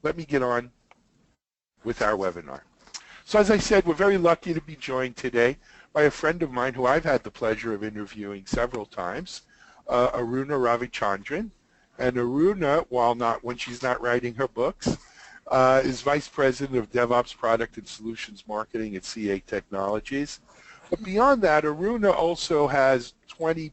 let me get on with our webinar. So as I said, we're very lucky to be joined today by a friend of mine who I've had the pleasure of interviewing several times, Aruna Ravichandran. And Aruna, when she's not writing her books, is Vice President of DevOps Product and Solutions Marketing at CA Technologies. But beyond that, Aruna also has 20,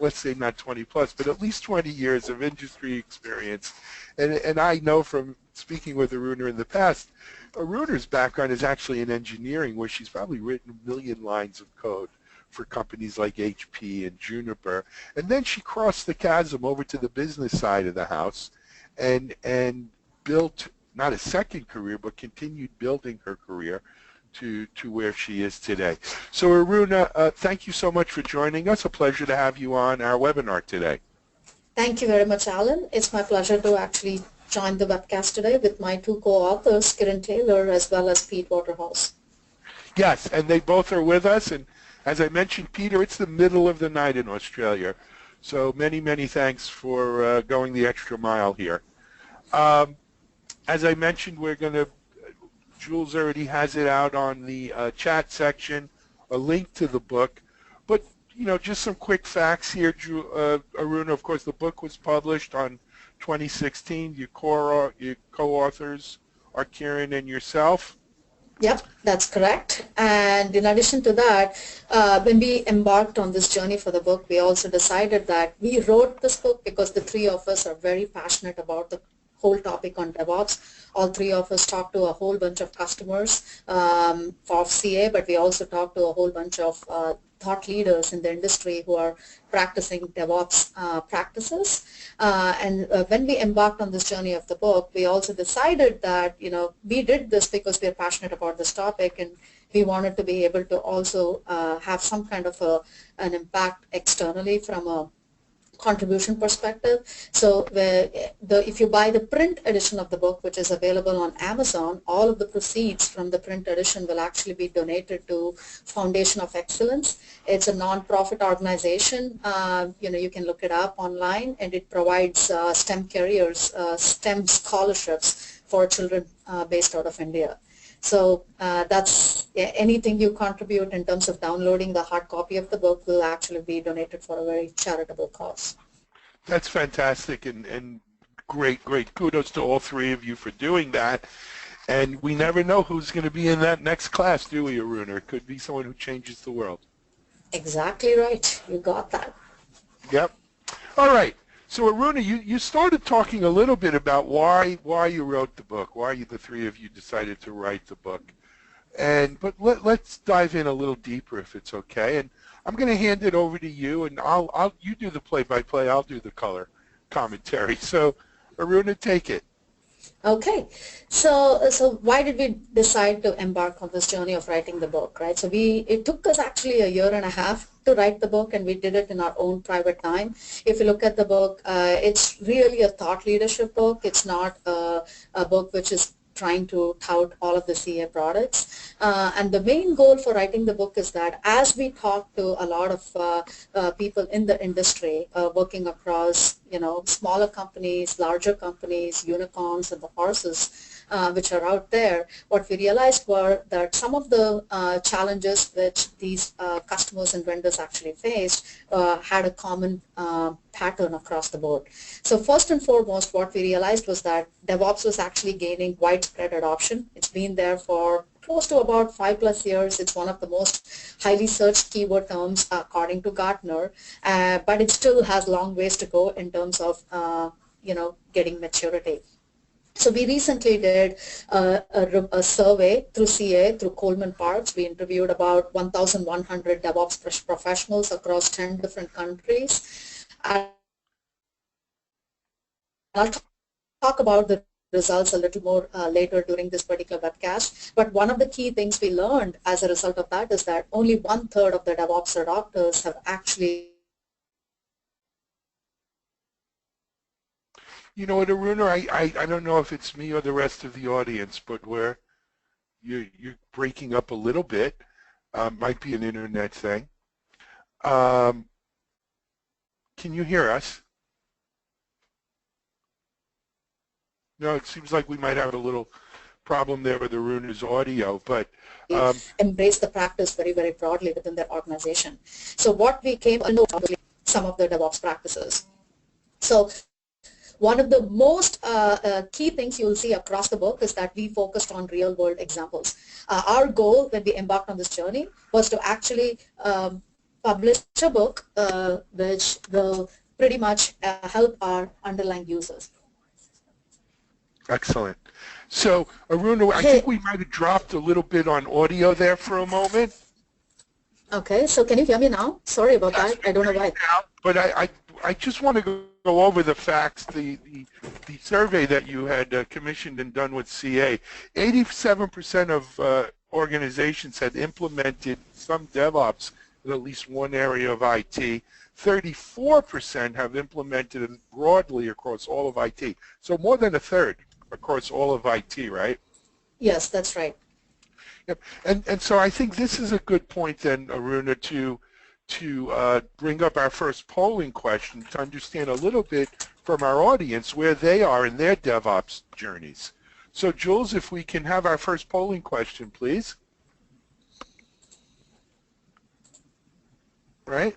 let's say not 20 plus, but at least 20 years of industry experience. And I know from speaking with Aruna in the past, Aruna's background is actually in engineering, where she's probably written a million lines of code for companies like HP and Juniper. And then she crossed the chasm over to the business side of the house and built not a second career, but continued building her career to where she is today. So Aruna, thank you so much for joining us. A pleasure to have you on our webinar today. Thank you very much, Alan. It's my pleasure to actually join the webcast today with my two co-authors, Kiran Taylor as well as Pete Waterhouse. Yes, and they both are with us. And as I mentioned, Peter, it's the middle of the night in Australia. So many, many thanks for going the extra mile here. As I mentioned, Jules already has it out on the chat section, a link to the book. But, just some quick facts here. Aruna, of course, the book was published on 2016. Your co-authors are Kiran and yourself. Yep, that's correct. And in addition to that, when we embarked on this journey for the book, we also decided that we wrote this book because the three of us are very passionate about the whole topic on DevOps. All three of us talked to a whole bunch of customers of CA, but we also talked to a whole bunch of thought leaders in the industry who are practicing DevOps practices. And when we embarked on this journey of the book, we also decided that, we did this because we're passionate about this topic, and we wanted to be able to also have some kind of an impact externally from a contribution perspective. So if you buy the print edition of the book, which is available on Amazon, all of the proceeds from the print edition will actually be donated to Foundation of Excellence. It's a non-profit organization. You can look it up online, and it provides STEM careers, STEM scholarships for children based out of India. So that's anything you contribute in terms of downloading the hard copy of the book will actually be donated for a very charitable cause. That's fantastic and great. Kudos to all three of you for doing that. And we never know who's going to be in that next class, do we, Aruna? It could be someone who changes the world. Exactly right. You got that. Yep. All right. So Aruna, you started talking a little bit about why you wrote the book, why the three of you decided to write the book. But let's dive in a little deeper if it's okay. And I'm going to hand it over to you, and you do the play-by-play, I'll do the color commentary. So Aruna, take it. Okay, so why did we decide to embark on this journey of writing the book, right? So it took us actually a year and a half to write the book, and we did it in our own private time. If you look at the book, it's really a thought leadership book. It's not a book which is trying to tout all of the CA products. And the main goal for writing the book is that as we talk to a lot of people in the industry working across, smaller companies, larger companies, unicorns, and the horses, which are out there, what we realized were that some of the challenges which these customers and vendors actually faced had a common pattern across the board. So first and foremost, what we realized was that DevOps was actually gaining widespread adoption. It's been there for close to about 5+ years. It's one of the most highly searched keyword terms according to Gartner, but it still has long ways to go in terms of getting maturity. So we recently did a survey through CA, through Coleman Parks. We interviewed about 1,100 DevOps professionals across 10 different countries. I'll talk about the results a little more later during this particular webcast. But one of the key things we learned as a result of that is that only 1/3 of the DevOps adopters have actually. You know what, Aruna, I don't know if it's me or the rest of the audience, but you're breaking up a little bit. Might be an internet thing. Can you hear us? No, it seems like we might have a little problem there with Aruna's audio, but embrace the practice very, very broadly within their organization. So what we came to know, some of the DevOps practices. So one of the most key things you'll see across the book is that we focused on real-world examples. Our goal when we embarked on this journey was to actually publish a book which will pretty much help our underlying users. excellent. So, Aruna, I think we might have dropped a little bit on audio there for a moment. Okay, so can you hear me now? Sorry about that. I don't know why. But I just want to go over the facts, the survey that you had commissioned and done with CA. 87% of organizations had implemented some DevOps in at least one area of IT. 34% have implemented it broadly across all of IT. So more than a third across all of IT, right? Yes, that's right. Yep. And so I think this is a good point then, Aruna, to bring up our first polling question to understand a little bit from our audience where they are in their DevOps journeys. So Jules, if we can have our first polling question, please. Right?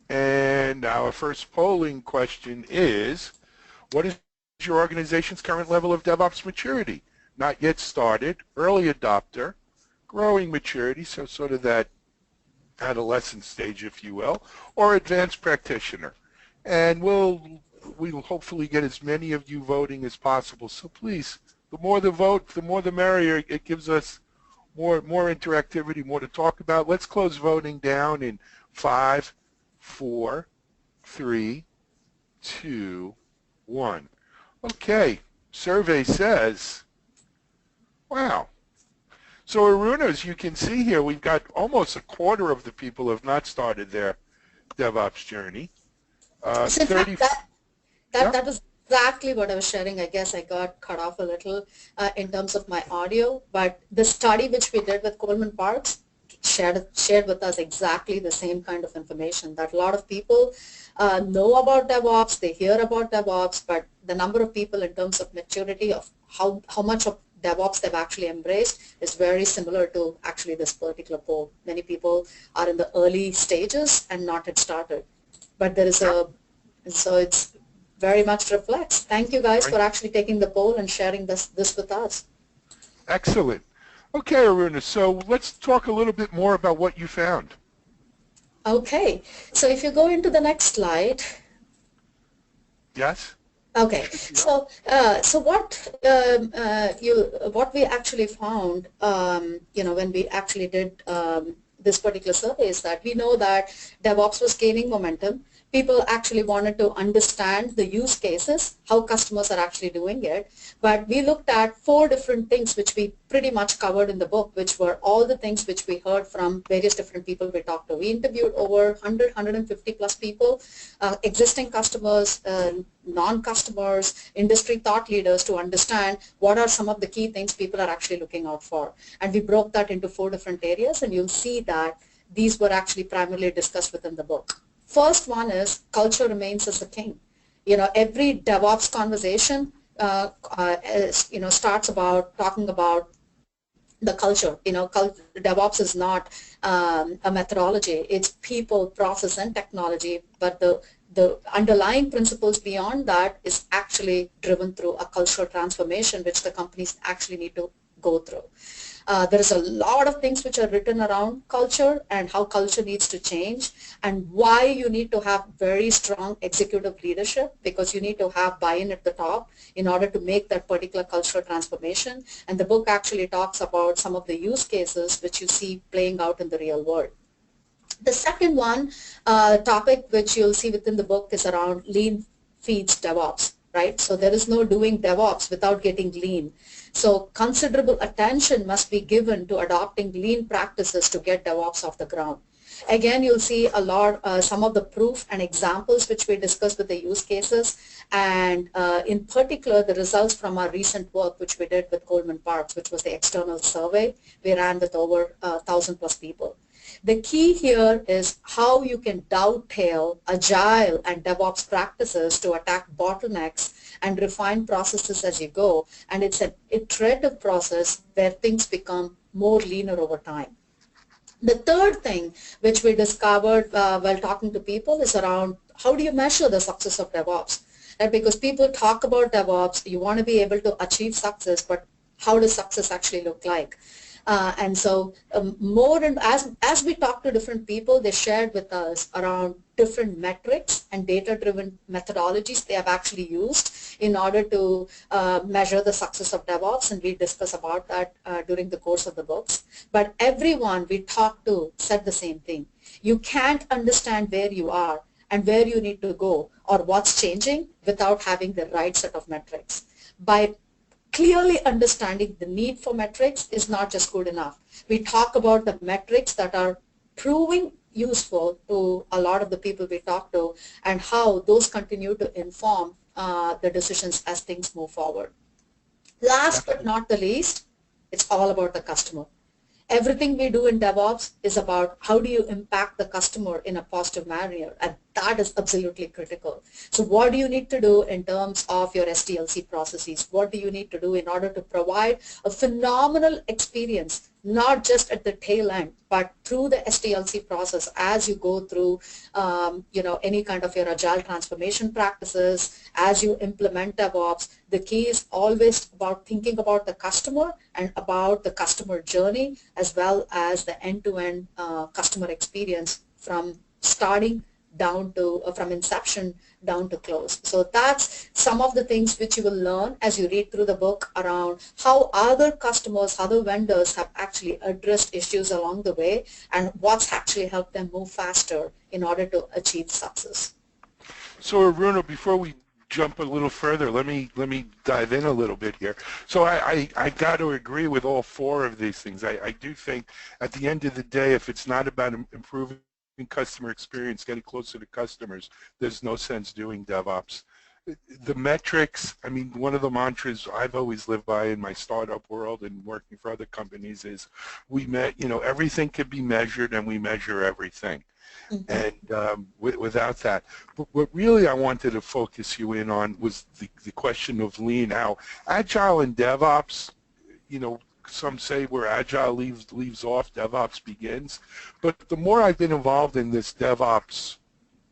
And our first polling question is, what is your organization's current level of DevOps maturity? Not yet started, early adopter, growing maturity, so sort of that adolescent stage, if you will, or advanced practitioner. And we'll hopefully get as many of you voting as possible. So please, the more the vote, the more the merrier. It gives us more interactivity, more to talk about. Let's close voting down in 5, 4, 3, 2, 1. Okay, survey says, wow. So Aruna, as you can see here, we've got almost a quarter of the people have not started their DevOps journey. So 30, that was exactly what I was sharing. I guess I got cut off a little in terms of my audio, but the study which we did with Coleman Parks shared with us exactly the same kind of information, that a lot of people know about DevOps, they hear about DevOps, but the number of people in terms of maturity of how much of DevOps they've actually embraced is very similar to actually this particular poll. Many people are in the early stages and not yet started. But there is so it's very much reflects. Thank you guys for actually taking the poll and sharing this with us. Excellent. Okay, Aruna, so let's talk a little bit more about what you found. Okay, so if you go into the next slide. Yes? Okay, so what we actually found, when we actually did this particular survey is that we know that DevOps was gaining momentum. People actually wanted to understand the use cases, how customers are actually doing it. But we looked at 4 different things which we pretty much covered in the book, which were all the things which we heard from various different people we talked to. We interviewed over 150 plus people, existing customers, non-customers, industry thought leaders, to understand what are some of the key things people are actually looking out for. And we broke that into 4 different areas, and you'll see that these were actually primarily discussed within the book. First one is culture remains as the king. Every DevOps conversation starts about talking about the culture. DevOps is not a methodology. It's people, process, and technology, but the underlying principles beyond that is actually driven through a cultural transformation which the companies actually need to go through. There is a lot of things which are written around culture and how culture needs to change, and why you need to have very strong executive leadership, because you need to have buy-in at the top in order to make that particular cultural transformation. And the book actually talks about some of the use cases which you see playing out in the real world. The second one topic which you'll see within the book is around lean feeds DevOps, right? So there is no doing DevOps without getting lean. So considerable attention must be given to adopting lean practices to get DevOps off the ground. Again, you'll see a lot, some of the proof and examples which we discussed with the use cases, and in particular the results from our recent work which we did with Coleman Parks, which was the external survey we ran with over 1,000 plus people. The key here is how you can dovetail Agile and DevOps practices to attack bottlenecks and refine processes as you go. And it's an iterative process where things become more leaner over time. The third thing which we discovered while talking to people is around how do you measure the success of DevOps? Right? Because people talk about DevOps, you want to be able to achieve success, but how does success actually look like? And so more and as we talk to different people, they shared with us around different metrics and data-driven methodologies they have actually used in order to measure the success of DevOps, and we discuss about that during the course of the books. But everyone we talked to said the same thing. You can't understand where you are and where you need to go or what's changing without having the right set of metrics. By clearly understanding the need for metrics is not just good enough. We talk about the metrics that are proving useful to a lot of the people we talk to and how those continue to inform the decisions as things move forward. Last but not the least, it's all about the customer. Everything we do in DevOps is about how do you impact the customer in a positive manner, and that is absolutely critical. So what do you need to do in terms of your SDLC processes? What do you need to do in order to provide a phenomenal experience, not just at the tail end, but through the SDLC process as you go through any kind of your agile transformation practices, as you implement DevOps. The key is always about thinking about the customer and about the customer journey as well as the end-to-end customer experience from starting down to from inception down to close. So that's some of the things which you will learn as you read through the book around how other customers, other vendors have actually addressed issues along the way and what's actually helped them move faster in order to achieve success. So Aruna, before we jump a little further, let me dive in a little bit here. So I got to agree with all four of these things. I do think at the end of the day, if it's not about improving customer experience, getting closer to customers, there's no sense doing DevOps. The metrics, I mean, one of the mantras I've always lived by in my startup world and working for other companies is everything can be measured and we measure everything. Mm-hmm. And without that, but what really I wanted to focus you in on was the question of lean, how Agile and DevOps, some say where Agile leaves off, DevOps begins. But the more I've been involved in this DevOps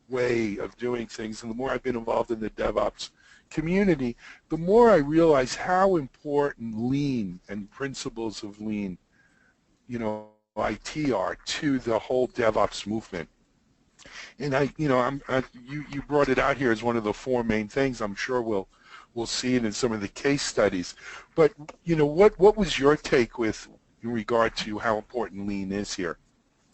way of doing things and the more I've been involved in the DevOps community, the more I realize how important lean and principles of lean, IT are to the whole DevOps movement. And you brought it out here as one of the four main things. I'm sure we'll see it in some of the case studies. But what was your take in regard to how important lean is here?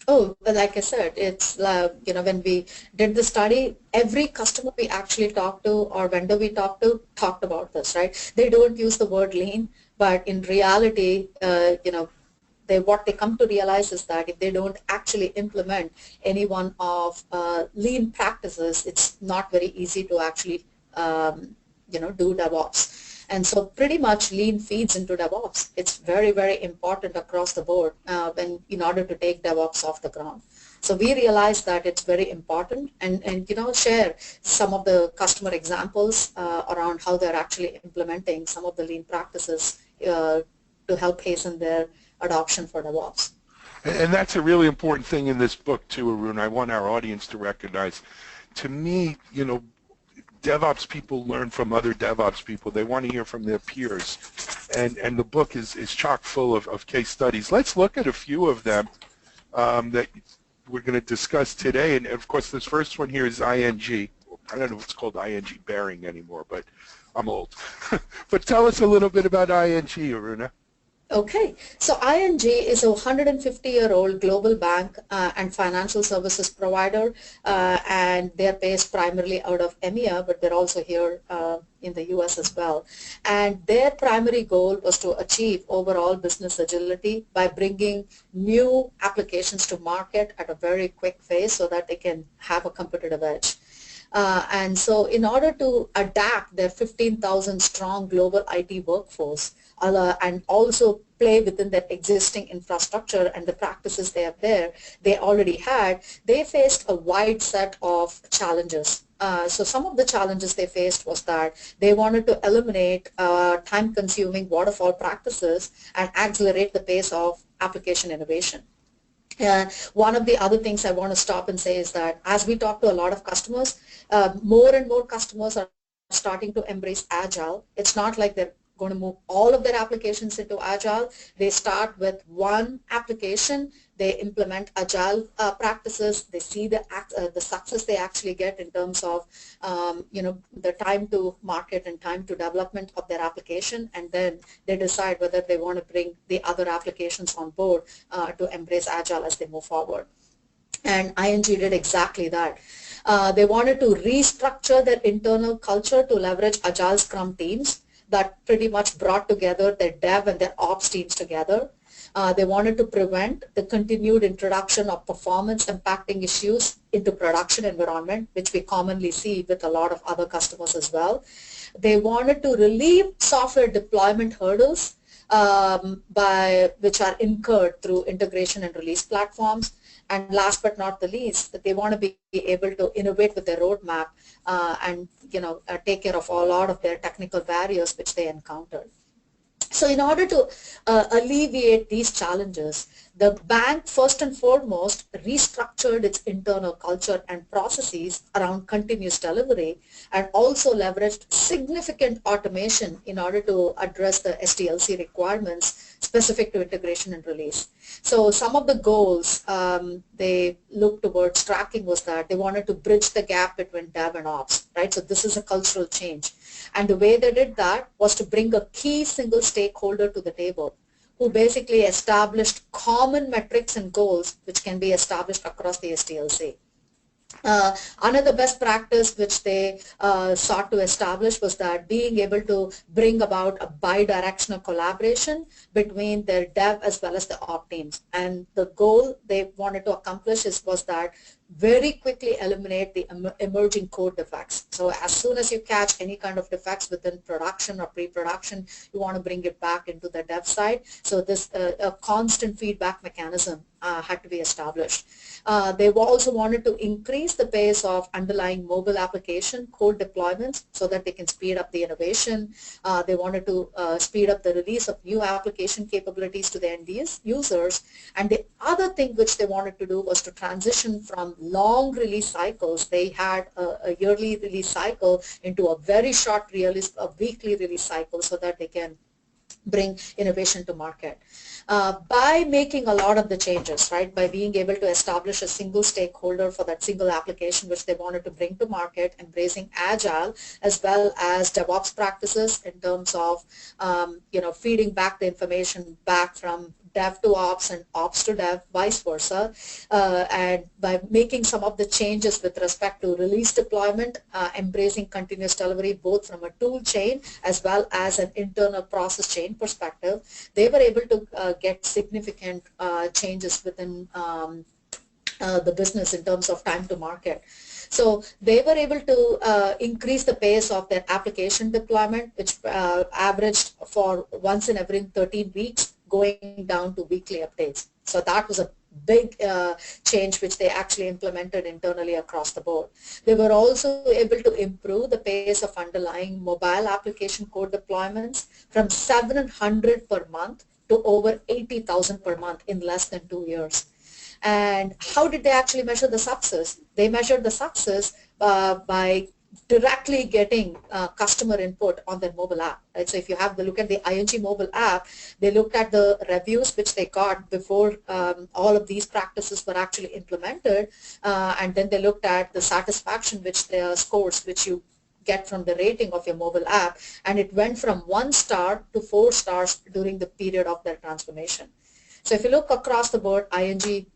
Oh, but like I said, it's when we did the study, every customer we actually talked to or vendor we talked to talked about this, right? They don't use the word lean, but in reality, what they come to realize is that if they don't actually implement any one of lean practices, it's not very easy to actually do DevOps. And so pretty much lean feeds into DevOps. It's very, very important across the board in order to take DevOps off the ground. So we realized that it's very important and share some of the customer examples around how they're actually implementing some of the lean practices to help hasten their adoption for DevOps. And that's a really important thing in this book too, Arun. I want our audience to recognize. To me, DevOps people learn from other DevOps people. They want to hear from their peers. And the book is chock full of case studies. Let's look at a few of them that we're going to discuss today. And of course, this first one here is ING. I don't know if it's called ING Bearing anymore, but I'm old. But tell us a little bit about ING, Aruna. Okay, so ING is a 150-year-old global bank and financial services provider, and they're based primarily out of EMEA, but they're also here in the US as well. And their primary goal was to achieve overall business agility by bringing new applications to market at a very quick pace so that they can have a competitive edge. And so in order to adapt their 15,000 strong global IT workforce and also play within their existing infrastructure and the practices they already had, they faced a wide set of challenges. So some of the challenges they faced was that they wanted to eliminate time-consuming waterfall practices and accelerate the pace of application innovation. And one of the other things I want to stop and say is that as we talk to a lot of customers, more and more customers are starting to embrace Agile. It's not like they're going to move all of their applications into Agile. They start with one application, they implement Agile practices, they see the success they actually get in terms of the time to market and time to development of their application, and then they decide whether they want to bring the other applications on board to embrace Agile as they move forward. And ING did exactly that. They wanted to restructure their internal culture to leverage Agile Scrum teams that pretty much brought together their dev and their ops teams together. They wanted to prevent the continued introduction of performance impacting issues into production environment, which we commonly see with a lot of other customers as well. They wanted to relieve software deployment hurdles which are incurred through integration and release platforms. And last but not the least, that they want to be able to innovate with their roadmap and take care of a lot of their technical barriers which they encountered. So in order to alleviate these challenges, the bank first and foremost restructured its internal culture and processes around continuous delivery, and also leveraged significant automation in order to address the SDLC requirements specific to integration and release. So some of the goals they looked towards tracking was that they wanted to bridge the gap between dev and ops, right? So this is a cultural change. And the way they did that was to bring a key single stakeholder to the table, who basically established common metrics and goals which can be established across the SDLC. Another best practice which they sought to establish was that being able to bring about a bi-directional collaboration between their dev as well as the op teams. And the goal they wanted to accomplish was that very quickly eliminate the emerging code defects. So as soon as you catch any kind of defects within production or pre-production, you want to bring it back into the dev side. So this a constant feedback mechanism had to be established. They also wanted to increase the pace of underlying mobile application code deployments so that they can speed up the innovation. They wanted to speed up the release of new application capabilities to the end users. And the other thing which they wanted to do was to transition from long release cycles. They had a yearly release cycle into a very short release, a weekly release cycle, so that they can bring innovation to market. By making a lot of the changes, right, by being able to establish a single stakeholder for that single application which they wanted to bring to market, embracing Agile as well as DevOps practices in terms of feeding back the information back from dev to ops and ops to dev, vice versa, and by making some of the changes with respect to release deployment, embracing continuous delivery both from a tool chain as well as an internal process chain perspective, they were able to get significant changes within the business in terms of time to market. So they were able to increase the pace of their application deployment, which averaged for once in every 13 weeks, going down to weekly updates. So that was a big change which they actually implemented internally across the board. They were also able to improve the pace of underlying mobile application code deployments from 700 per month to over 80,000 per month in less than 2 years. And how did they actually measure the success? They measured the success by directly getting customer input on their mobile app. Right? So if you have the look at the ING mobile app, they looked at the reviews which they got before all of these practices were actually implemented, and then they looked at the satisfaction which the scores which you get from the rating of your mobile app, and it went from 1 star to 4 stars during the period of their transformation. So if you look across the board, ING,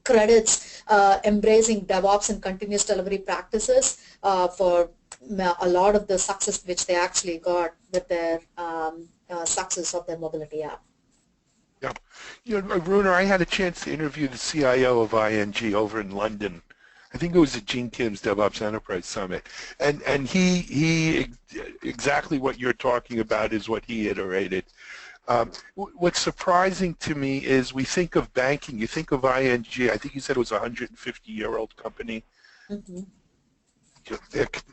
credits embracing DevOps and continuous delivery practices for a lot of the success which they actually got with their success of their mobility app. Yeah. Aruna, I had a chance to interview the CIO of ING over in London. I think it was at Gene Kim's DevOps Enterprise Summit. And he exactly what you're talking about is what he iterated. What's surprising to me is we think of banking, you think of ING, I think you said it was a 150-year-old company. Mm-hmm.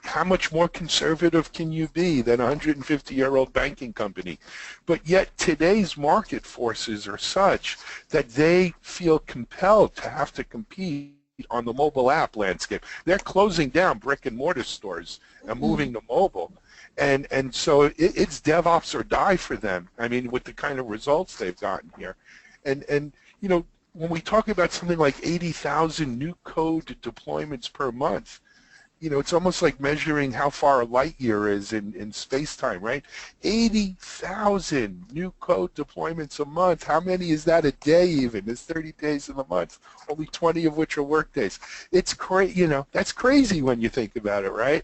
how much more conservative can you be than a 150-year-old banking company? But yet today's market forces are such that they feel compelled to have to compete on the mobile app landscape. They're closing down brick and mortar stores and moving to mobile. And so it's DevOps or die for them. I mean, with the kind of results they've gotten here. And you know, when we talk about something like 80,000 new code deployments per month, you know, it's almost like measuring how far a light year is in space-time, right? 80,000 new code deployments a month. How many is that a day even? There's 30 days in the month, only 20 of which are work days. It's crazy, you know, that's crazy when you think about it, right?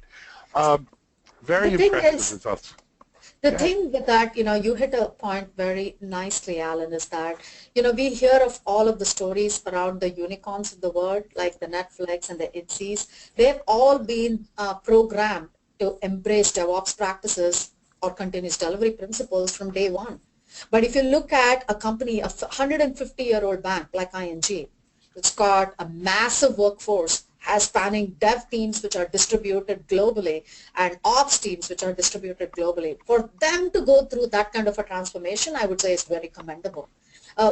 Very impressive results. The thing with that, you know, you hit a point very nicely, Alan, is that, you know, we hear of all of the stories around the unicorns of the world, like the Netflix and the Itzies. They've all been programmed to embrace DevOps practices or continuous delivery principles from day one. But if you look at a company, a 150-year-old bank like ING, it's got a massive workforce, has spanning dev teams which are distributed globally and ops teams which are distributed globally. For them to go through that kind of a transformation, I would say is very commendable.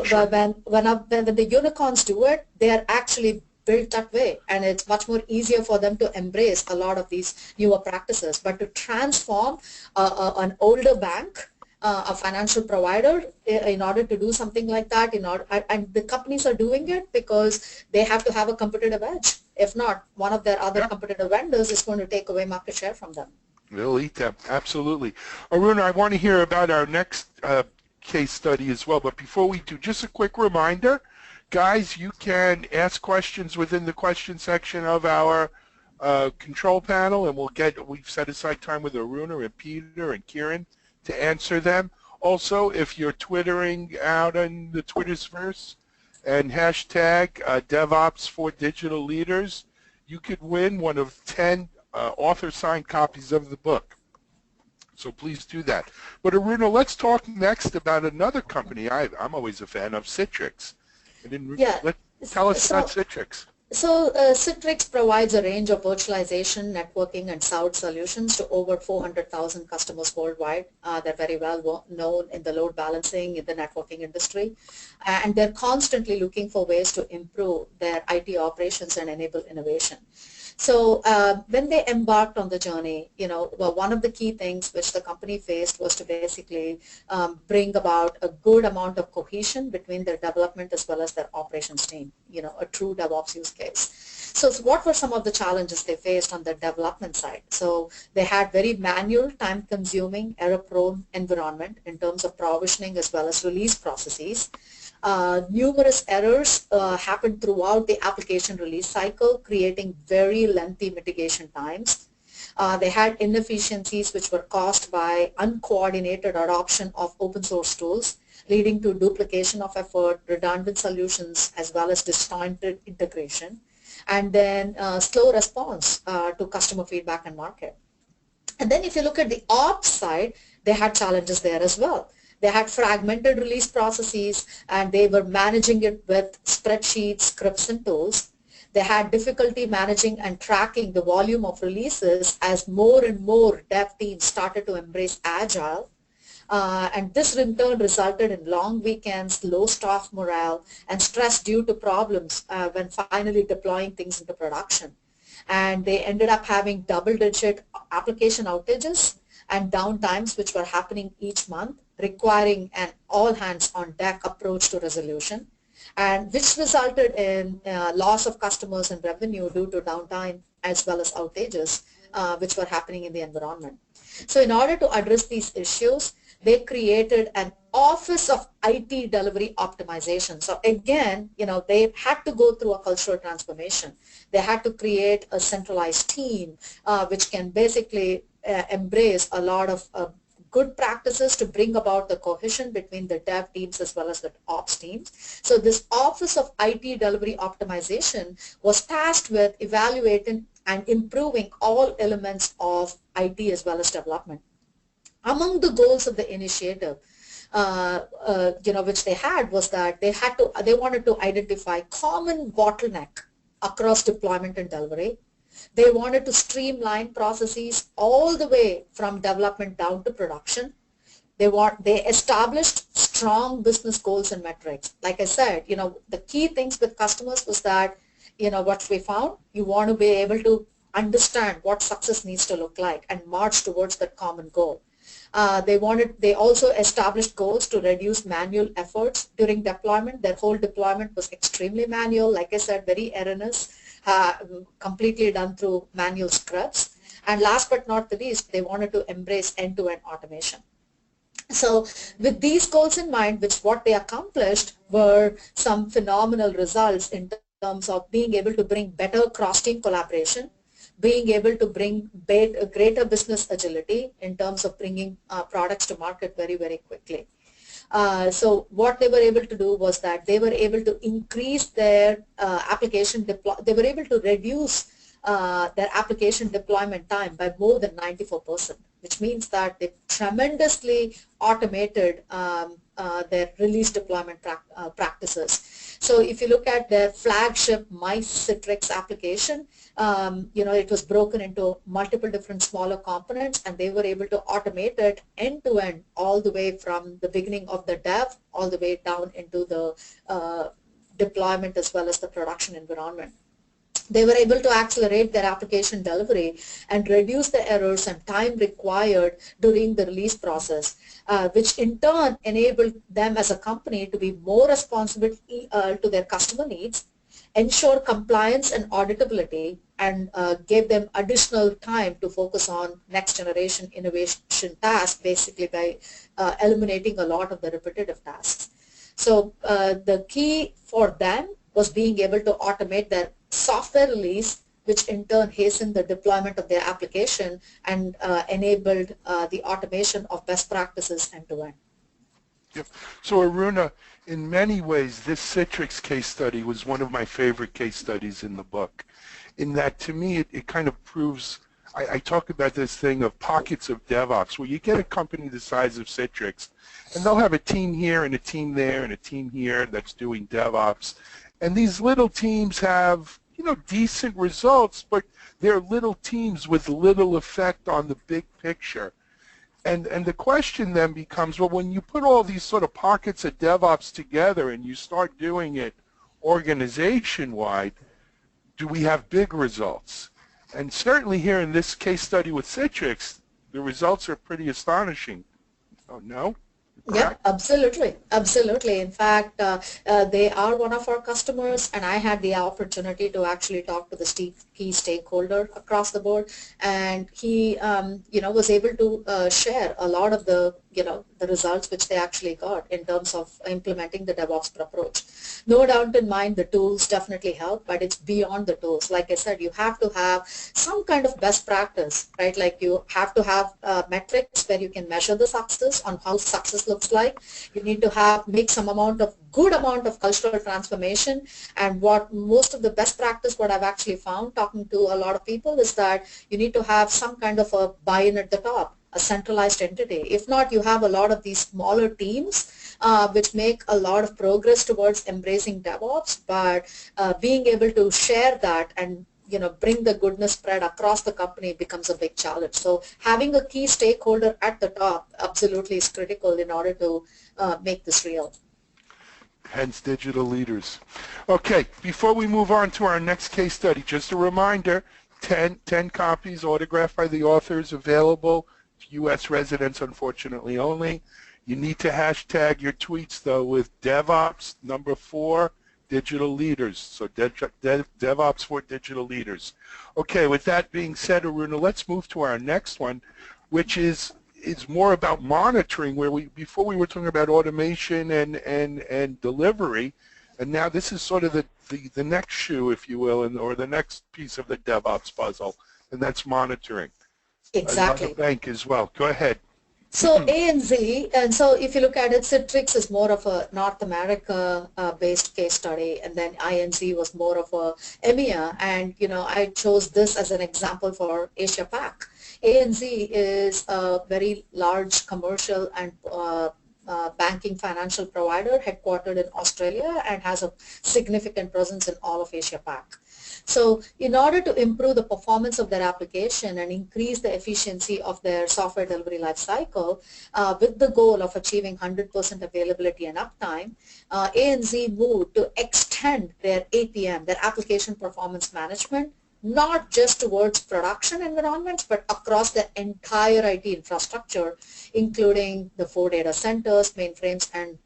Sure. When the unicorns do it, they are actually built that way, and it's much more easier for them to embrace a lot of these newer practices. But to transform an older bank, a financial provider, in order to do something like that, and the companies are doing it because they have to have a competitive edge. If not, one of their other competitive vendors is going to take away market share from them. They'll eat them, absolutely. Aruna, I want to hear about our next case study as well, but before we do, just a quick reminder, guys, you can ask questions within the question section of our control panel, and we've set aside time with Aruna and Peter and Kieran to answer them. Also, if you're twittering out on the Twitterverse and hashtag DevOps for Digital Leaders, you could win one of 10 author-signed copies of the book. So please do that. But Aruna, let's talk next about another company I'm always a fan of, Citrix. Tell us about Citrix. So Citrix provides a range of virtualization, networking, and cloud solutions to over 400,000 customers worldwide. They're very well known in the load balancing, in the networking industry, and they're constantly looking for ways to improve their IT operations and enable innovation. So when they embarked on the journey, one of the key things which the company faced was to basically bring about a good amount of cohesion between their development as well as their operations team, a true DevOps use case. So what were some of the challenges they faced on the development side? So they had very manual, time-consuming, error-prone environment in terms of provisioning as well as release processes. Numerous errors happened throughout the application release cycle, creating very lengthy mitigation times. They had inefficiencies which were caused by uncoordinated adoption of open source tools, leading to duplication of effort, redundant solutions, as well as disjointed integration, and then slow response to customer feedback and market. And then if you look at the ops side, they had challenges there as well. They had fragmented release processes, and they were managing it with spreadsheets, scripts, and tools. They had difficulty managing and tracking the volume of releases as more and more dev teams started to embrace Agile. And this in turn resulted in long weekends, low staff morale, and stress due to problems when finally deploying things into production. And they ended up having double-digit application outages and downtimes which were happening each month, requiring an all-hands-on-deck approach to resolution, and which resulted in loss of customers and revenue due to downtime as well as outages which were happening in the environment. So in order to address these issues, they created an Office of IT Delivery Optimization. So again, they had to go through a cultural transformation. They had to create a centralized team which can basically embrace a lot of good practices to bring about the cohesion between the dev teams as well as the ops teams. So this Office of IT Delivery Optimization was tasked with evaluating and improving all elements of IT as well as development. Among the goals of the initiative, which they had, was that they wanted to identify common bottleneck across deployment and delivery, They wanted to streamline processes all the way from development down to production. They established strong business goals and metrics. Like I said, the key things with customers was that, what we found, you want to be able to understand what success needs to look like and march towards that common goal. They also established goals to reduce manual efforts during deployment. Their whole deployment was extremely manual, like I said, very erroneous, completely done through manual scripts. And last but not the least, they wanted to embrace end-to-end automation. So with these goals in mind, which what they accomplished were some phenomenal results in terms of being able to bring better cross-team collaboration, being able to bring greater business agility in terms of bringing products to market very, very quickly. So what they were able to do was that they were able to increase their they were able to reduce their application deployment time by more than 94%, which means that they tremendously automated their release deployment practices. So if you look at their flagship Citrix application, it was broken into multiple different smaller components, and they were able to automate it end to end, all the way from the beginning of the dev all the way down into the deployment as well as the production environment. They were able to accelerate their application delivery and reduce the errors and time required during the release process, which in turn enabled them as a company to be more responsive to their customer needs, ensure compliance and auditability, and gave them additional time to focus on next generation innovation tasks, basically by eliminating a lot of the repetitive tasks. So the key for them was being able to automate their software release, which in turn hastened the deployment of their application and enabled the automation of best practices end-to-end. Yep. So Aruna, in many ways, this Citrix case study was one of my favorite case studies in the book, in that to me it kind of proves, I talk about this thing of pockets of DevOps, where you get a company the size of Citrix, and they'll have a team here and a team there and a team here that's doing DevOps. And these little teams have, decent results, but they're little teams with little effect on the big picture. And the question then becomes, well, when you put all these sort of pockets of DevOps together and you start doing it organization-wide, do we have big results? And certainly here in this case study with Citrix, the results are pretty astonishing. Oh, no? Yeah, absolutely. Absolutely. In fact, they are one of our customers, and I had the opportunity to actually talk to the key stakeholder across the board, and he, was able to share a lot of the results which they actually got in terms of implementing the DevOps approach. No doubt in mind, the tools definitely help, but it's beyond the tools. Like I said, you have to have some kind of best practice, right? Like you have to have metrics where you can measure the success on how success looks like. You need to make some good amount of cultural transformation. And what most of the best practice, what I've actually found talking to a lot of people, is that you need to have some kind of a buy-in at the top, a centralized entity. If not, you have a lot of these smaller teams which make a lot of progress towards embracing DevOps, but being able to share that and bring the goodness spread across the company becomes a big challenge. So having a key stakeholder at the top absolutely is critical in order to make this real. Hence digital leaders. Okay, before we move on to our next case study, just a reminder, 10 copies autographed by the authors available to U.S. residents, unfortunately only. You need to hashtag your tweets, though, with DevOps 4 digital leaders. So DevOps for digital leaders. Okay, with that being said, Aruna, let's move to our next one, which is more about monitoring, where before we were talking about automation and delivery, and now this is sort of the next shoe, if you will, or the next piece of the DevOps puzzle, and that's monitoring. Exactly. Another bank as well. Go ahead. So ANZ, and so if you look at it, Citrix is more of a North America based case study, and then INZ was more of a EMEA, and I chose this as an example for Asia Pac. ANZ is a very large commercial and banking financial provider headquartered in Australia and has a significant presence in all of Asia Pac. So in order to improve the performance of their application and increase the efficiency of their software delivery lifecycle, with the goal of achieving 100% availability and uptime, ANZ moved to extend their APM, their application performance management, not just towards production environments, but across the entire IT infrastructure, including the 4 data centers, mainframes, and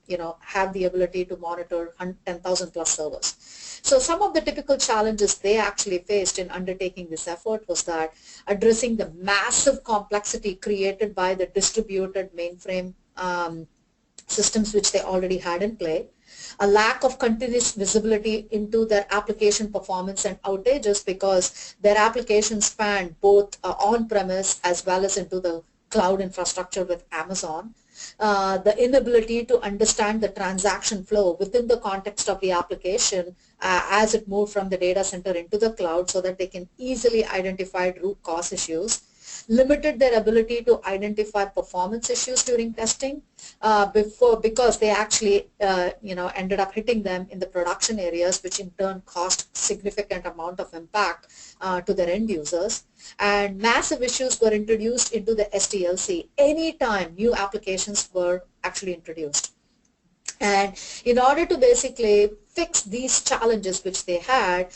have the ability to monitor 10,000 plus servers. So some of the typical challenges they actually faced in undertaking this effort was that addressing the massive complexity created by the distributed mainframe systems which they already had in play, a lack of continuous visibility into their application performance and outages because their applications span both on-premise as well as into the cloud infrastructure with Amazon, the inability to understand the transaction flow within the context of the application as it moved from the data center into the cloud so that they can easily identify root cause issues, limited their ability to identify performance issues during testing because they actually ended up hitting them in the production areas, which in turn caused significant amount of impact to their end users. And massive issues were introduced into the SDLC anytime new applications were actually introduced. And in order to basically fix these challenges which they had,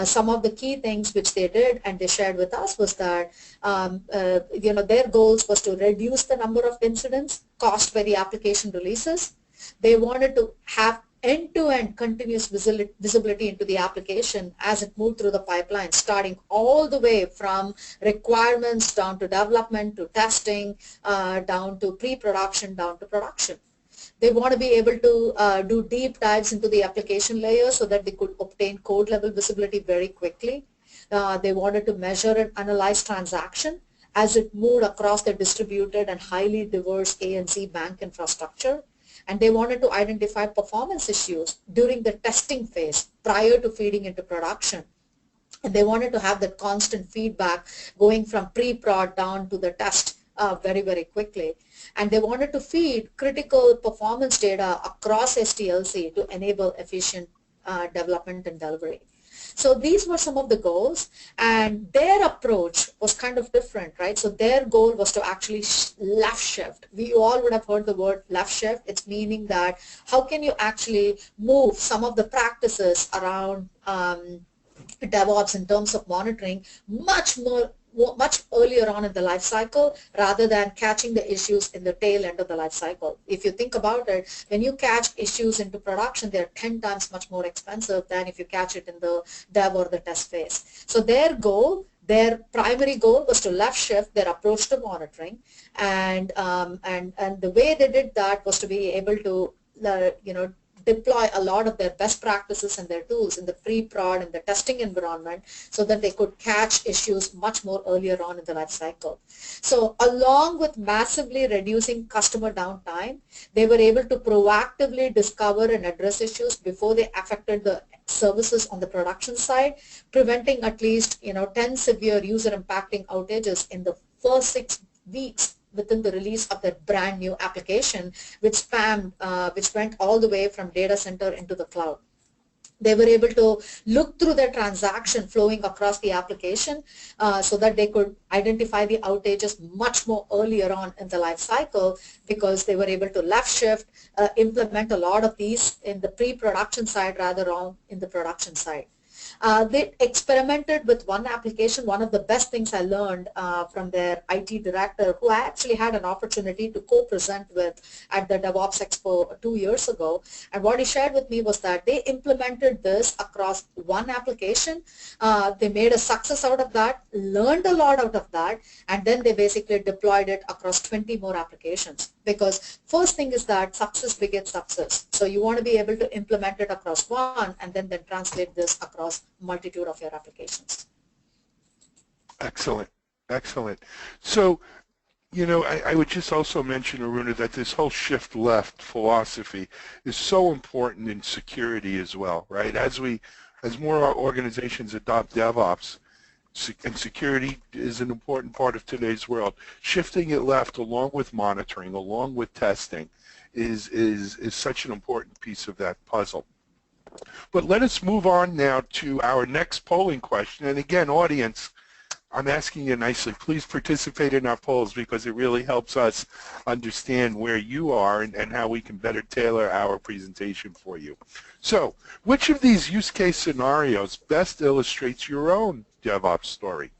some of the key things which they did and they shared with us was that their goals was to reduce the number of incidents caused by the application releases. They wanted to have end-to-end continuous visibility into the application as it moved through the pipeline, starting all the way from requirements down to development to testing, down to pre-production, down to production. They want to be able to do deep dives into the application layer so that they could obtain code level visibility very quickly. They wanted to measure and analyze transaction as it moved across the distributed and highly diverse ANZ bank infrastructure. And they wanted to identify performance issues during the testing phase prior to feeding into production. And they wanted to have that constant feedback going from pre-prod down to the test very, very quickly. And they wanted to feed critical performance data across SDLC to enable efficient development and delivery. So these were some of the goals, and their approach was kind of different, right? So their goal was to actually left shift. We all would have heard the word left shift. It's meaning that how can you actually move some of the practices around DevOps in terms of monitoring much earlier on in the life cycle rather than catching the issues in the tail end of the life cycle. If you think about it, when you catch issues into production, they're 10 times much more expensive than if you catch it in the dev or the test phase. So their primary goal was to left shift their approach to monitoring, and the way they did that was to be able to deploy a lot of their best practices and their tools in the pre-prod and the testing environment so that they could catch issues much more earlier on in the life cycle. So along with massively reducing customer downtime, they were able to proactively discover and address issues before they affected the services on the production side, preventing at least 10 severe user impacting outages in the first 6 weeks within the release of that brand new application, which went all the way from data center into the cloud. They were able to look through their transaction flowing across the application so that they could identify the outages much more earlier on in the life cycle, because they were able to left shift, implement a lot of these in the pre-production side rather than in the production side. They experimented with one application. One of the best things I learned from their IT director, who I actually had an opportunity to co-present with at the DevOps Expo 2 years ago. And what he shared with me was that they implemented this across one application. They made a success out of that, learned a lot out of that, and then they basically deployed it across 20 more applications. Because first thing is that success begets success. So you want to be able to implement it across one and then translate this across multitude of your applications. Excellent, excellent. So, I would just also mention, Aruna, that this whole shift left philosophy is so important in security as well, right? As more organizations adopt DevOps, and security is an important part of today's world. Shifting it left along with monitoring, along with testing, is such an important piece of that puzzle. But let us move on now to our next polling question. And again, audience, I'm asking you nicely, please participate in our polls because it really helps us understand where you are and how we can better tailor our presentation for you. So, which of these use case scenarios best illustrates your own DevOps story?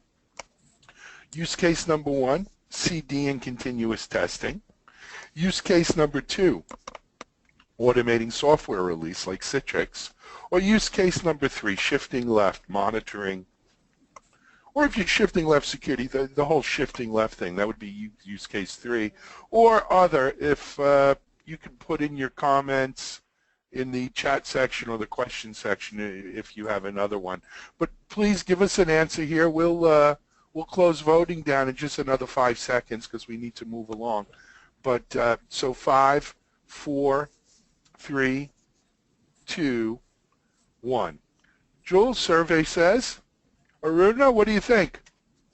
Use case number 1, CD and continuous testing. Use case number 2, automating software release like Citrix. Or use case number 3, shifting left, monitoring. Or if you're shifting left security, the whole shifting left thing, that would be use case 3. Or other, if you can put in your comments in the chat section or the question section if you have another one. But please give us an answer here. We'll close voting down in just another 5 seconds because we need to move along. But so 5, 4, 3, 2, 1. Jules, survey says. Aruna, what do you think?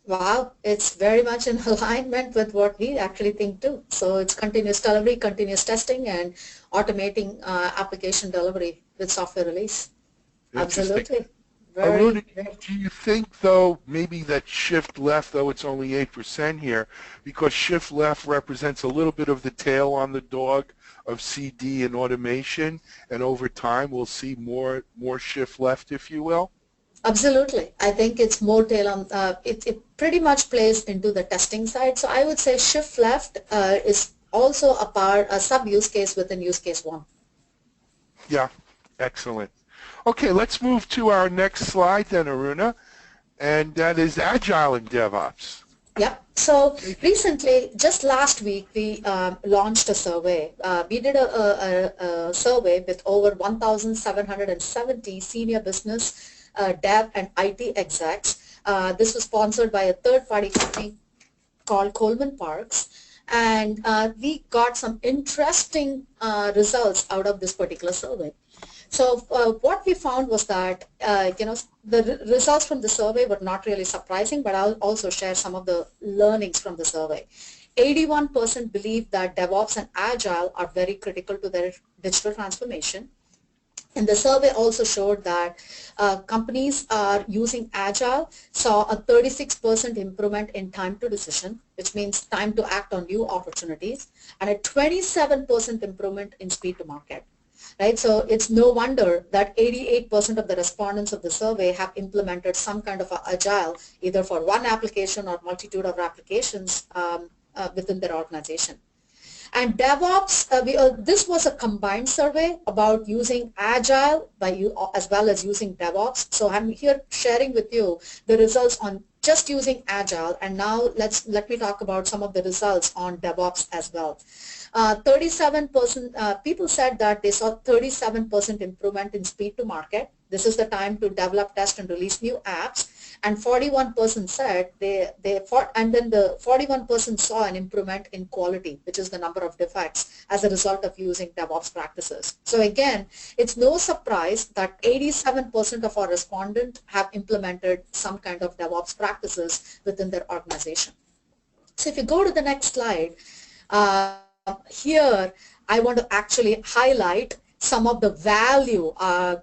Wow, it's very much in alignment with what we actually think too. So it's continuous delivery, continuous testing, and automating application delivery with software release. Absolutely. Aruna, do you think, though, maybe that shift left, though it's only 8% here, because shift left represents a little bit of the tail on the dog of CD and automation, and over time we'll see more shift left, if you will? Absolutely. I think it's more tail on, it pretty much plays into the testing side. So I would say shift left is also a sub-use case within use case 1. Yeah, excellent. Okay, let's move to our next slide then, Aruna, and that is Agile and DevOps. Yep. So recently, just last week, we launched a survey. We did a survey with over 1,770 senior business dev and IT execs. This was sponsored by a third-party company called Coleman Parks, and we got some interesting results out of this particular survey. So what we found was that the results from the survey were not really surprising, but I'll also share some of the learnings from the survey. 81% believe that DevOps and Agile are very critical to their digital transformation. And the survey also showed that companies are using Agile saw a 36% improvement in time to decision, which means time to act on new opportunities, and a 27% improvement in speed to market. Right, so it's no wonder that 88% of the respondents of the survey have implemented some kind of Agile, either for one application or multitude of applications within their organization. And DevOps, this was a combined survey about using Agile as well as using DevOps. So I'm here sharing with you the results on just using Agile, and now let me talk about some of the results on DevOps as well. 37% people said that they saw 37% improvement in speed to market. This is the time to develop, test, and release new apps. And 41% said and then the 41% saw an improvement in quality, which is the number of defects, as a result of using DevOps practices. So again, it's no surprise that 87% of our respondents have implemented some kind of DevOps practices within their organization. So if you go to the next slide, here I want to actually highlight some of the value, our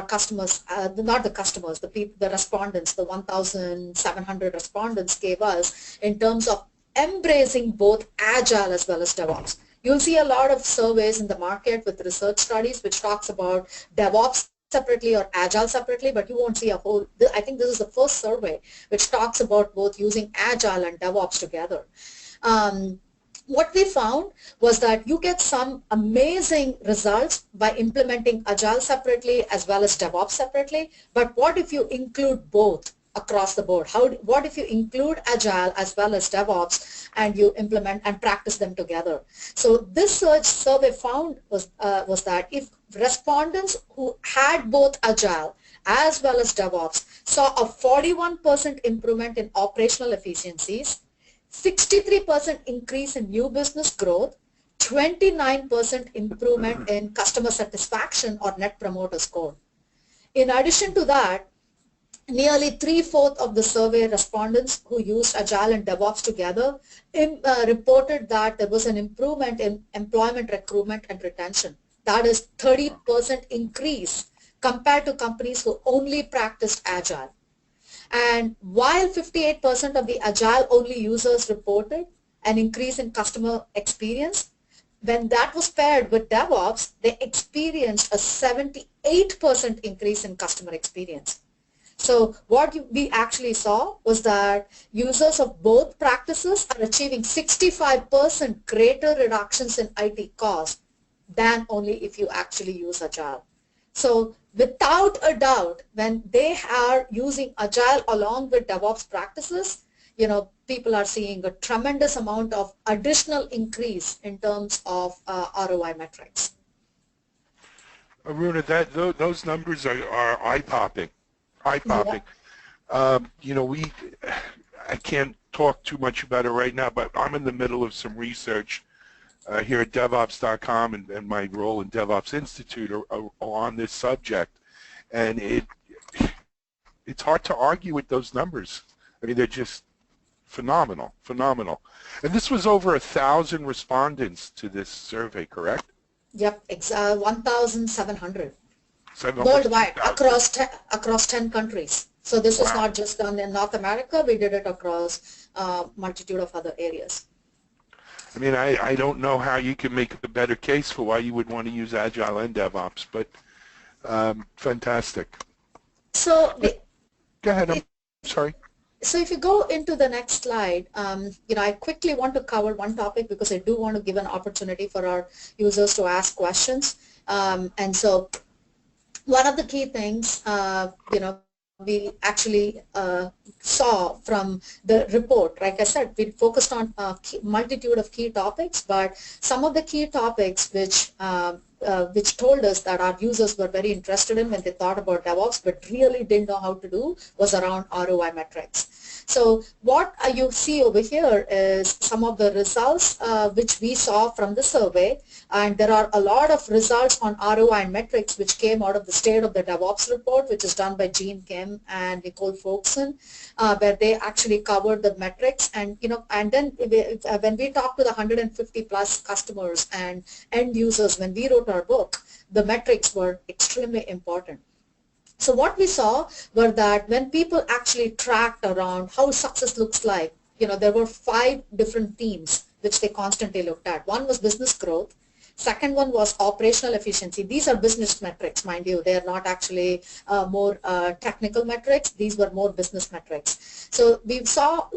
customers, not the customers, the respondents, the 1,700 respondents gave us in terms of embracing both Agile as well as DevOps. You'll see a lot of surveys in the market with research studies which talks about DevOps separately or Agile separately, but you won't see a whole, I think this is the first survey which talks about both using Agile and DevOps together. What we found was that you get some amazing results by implementing Agile separately as well as DevOps separately, but what if you include both across the board? What if you include Agile as well as DevOps and you implement and practice them together? So this survey found was that if respondents who had both Agile as well as DevOps saw a 41% improvement in operational efficiencies, 63% increase in new business growth, 29% improvement in customer satisfaction or net promoter score. In addition to that, nearly 3/4 of the survey respondents who used Agile and DevOps together reported that there was an improvement in employment recruitment and retention. That is 30% increase compared to companies who only practiced Agile. And while 58% of the Agile-only users reported an increase in customer experience, when that was paired with DevOps, they experienced a 78% increase in customer experience. So what we actually saw was that users of both practices are achieving 65% greater reductions in IT costs than only if you actually use Agile. So without a doubt, when they are using Agile along with DevOps practices, people are seeing a tremendous amount of additional increase in terms of ROI metrics. Aruna, those numbers are eye-popping. Eye-popping. Yeah. I can't talk too much about it right now, but I'm in the middle of some research here at DevOps.com and my role in DevOps Institute are on this subject, and it's hard to argue with those numbers. I mean, they're just phenomenal. And this was over 1,000 respondents to this survey, correct? Yep, 1,700 Almost worldwide 2,000. across 10 countries. So this was Wow. not just done in North America. We did it across multitude of other areas. I mean, I don't know how you can make a better case for why you would want to use Agile and DevOps, but fantastic. So Go ahead, I'm sorry. So if you go into the next slide, I quickly want to cover one topic because I do want to give an opportunity for our users to ask questions. And so one of the key things, we actually saw from the report, like I said, we focused on a multitude of key topics, but some of the key topics which told us that our users were very interested in when they thought about DevOps but really didn't know how to do was around ROI metrics. So what you see over here is some of the results which we saw from the survey, and there are a lot of results on ROI metrics which came out of the State of the DevOps report, which is done by Gene Kim and Nicole Folkson, where they actually covered the metrics. And and then when we talked to the 150 plus customers and end users, when we wrote our book, the metrics were extremely important. So what we saw were that when people actually tracked around how success looks like, there were 5 different themes which they constantly looked at. One was business growth. Second one was operational efficiency. These are business metrics, mind you. They are not actually more technical metrics. These were more business metrics. So we saw,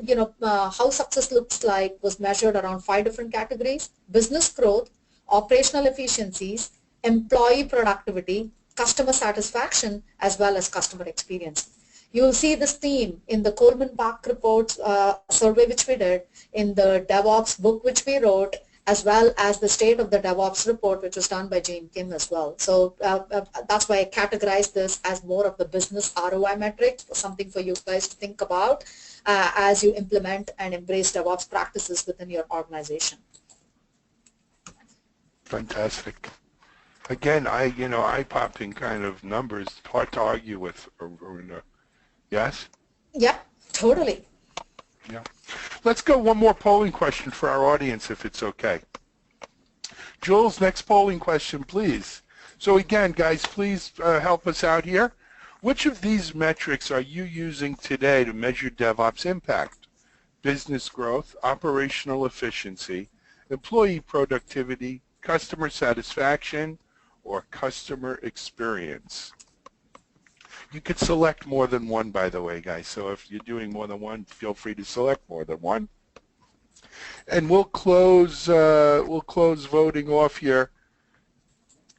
how success looks like was measured around 5 different categories: business growth, operational efficiencies, employee productivity, customer satisfaction, as well as customer experience. You'll see this theme in the Coleman-Bach report survey which we did, in the DevOps book which we wrote, as well as the State of the DevOps report which was done by Gene Kim as well. So that's why I categorize this as more of the business ROI metric, something for you guys to think about as you implement and embrace DevOps practices within your organization. Fantastic. Again, eye-popping kind of numbers, hard to argue with, Aruna. Yes? Yeah, totally. Yeah. Let's go one more polling question for our audience, if it's okay. Jules, next polling question, please. So again, guys, please help us out here. Which of these metrics are you using today to measure DevOps impact? Business growth, operational efficiency, employee productivity, customer satisfaction, or customer experience? You could select more than one, by the way, guys. So if you're doing more than one, feel free to select more than one. And we'll close voting off here.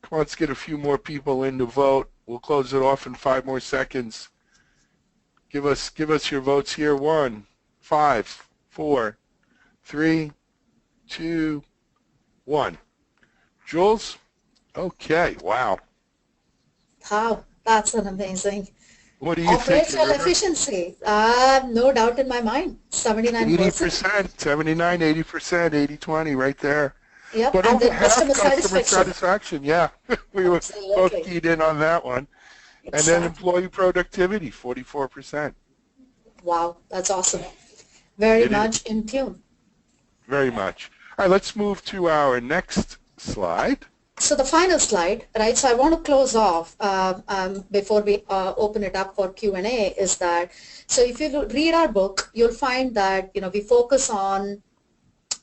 Come on, let's get a few more people in to vote. We'll close it off in 5 more seconds. Give us your votes here. 1, 5, 4, 3, 2, 1. Jules? Okay, wow. Wow, that's an amazing. What do you think? Operational efficiency, no doubt in my mind, 79%. 80%, 79, 80%, 80-20 right there. Yep, But and over then half customer satisfaction. satisfaction, yeah. We were both keyed in on that one. And then Exactly. employee productivity, 44%. Wow, that's awesome. Very It is much in tune. very much. All right, let's move to our next slide. So the final slide, right? So I want to close off before we open it up for Q&A is that, so if you read our book, you'll find that, we focus on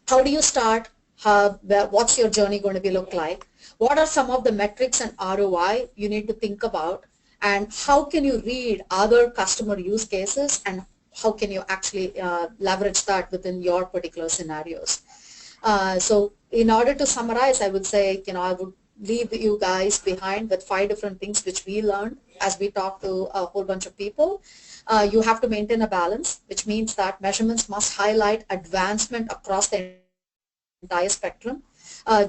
how do you start, what's your journey going to be look like, what are some of the metrics and ROI you need to think about, and how can you read other customer use cases, and how can you actually leverage that within your particular scenarios. So in order to summarize, I would say, I would leave you guys behind with 5 different things which we learned as we talked to a whole bunch of people. You have to maintain a balance, which means that measurements must highlight advancement across the entire spectrum.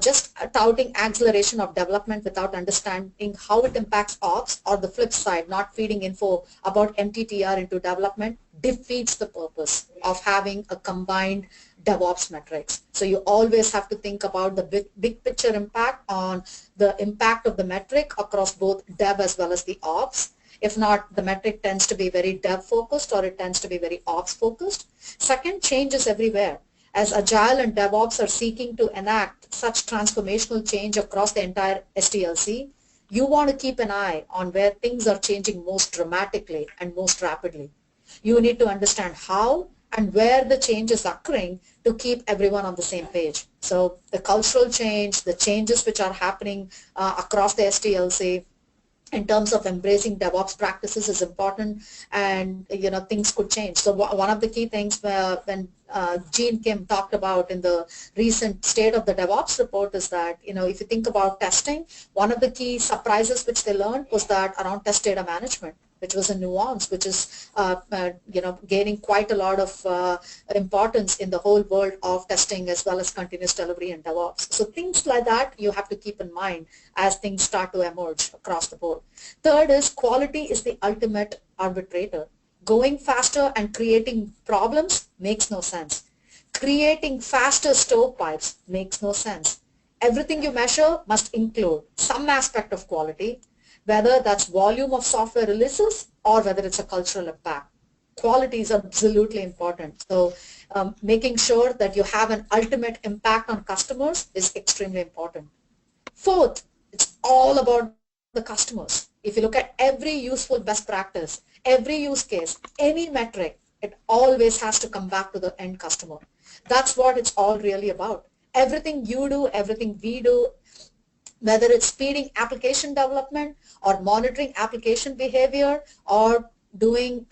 Just touting acceleration of development without understanding how it impacts ops, or the flip side, not feeding info about MTTR into development, defeats the purpose of having a combined DevOps metrics. So you always have to think about the big picture impact on the impact of the metric across both dev as well as the ops. If not, the metric tends to be very dev focused, or it tends to be very ops focused. Second, change is everywhere. As Agile and DevOps are seeking to enact such transformational change across the entire SDLC, you want to keep an eye on where things are changing most dramatically and most rapidly. You need to understand how and where the change is occurring to keep everyone on the same page. So the cultural change, the changes which are happening across the SDLC, in terms of embracing DevOps practices is important, and things could change. So one of the key things when Gene Kim talked about in the recent State of the DevOps report is that if you think about testing, one of the key surprises which they learned was that around test data management, which was a nuance which is gaining quite a lot of importance in the whole world of testing as well as continuous delivery and DevOps. So things like that you have to keep in mind as things start to emerge across the board. Third is quality is the ultimate arbitrator. Going faster and creating problems makes no sense. Creating faster stovepipes makes no sense. Everything you measure must include some aspect of quality, whether that's volume of software releases or whether it's a cultural impact. Quality is absolutely important. So making sure that you have an ultimate impact on customers is extremely important. Fourth, it's all about the customers. If you look at every useful best practice, every use case, any metric, it always has to come back to the end customer. That's what it's all really about. Everything you do, everything we do, whether it's speeding application development or monitoring application behavior or doing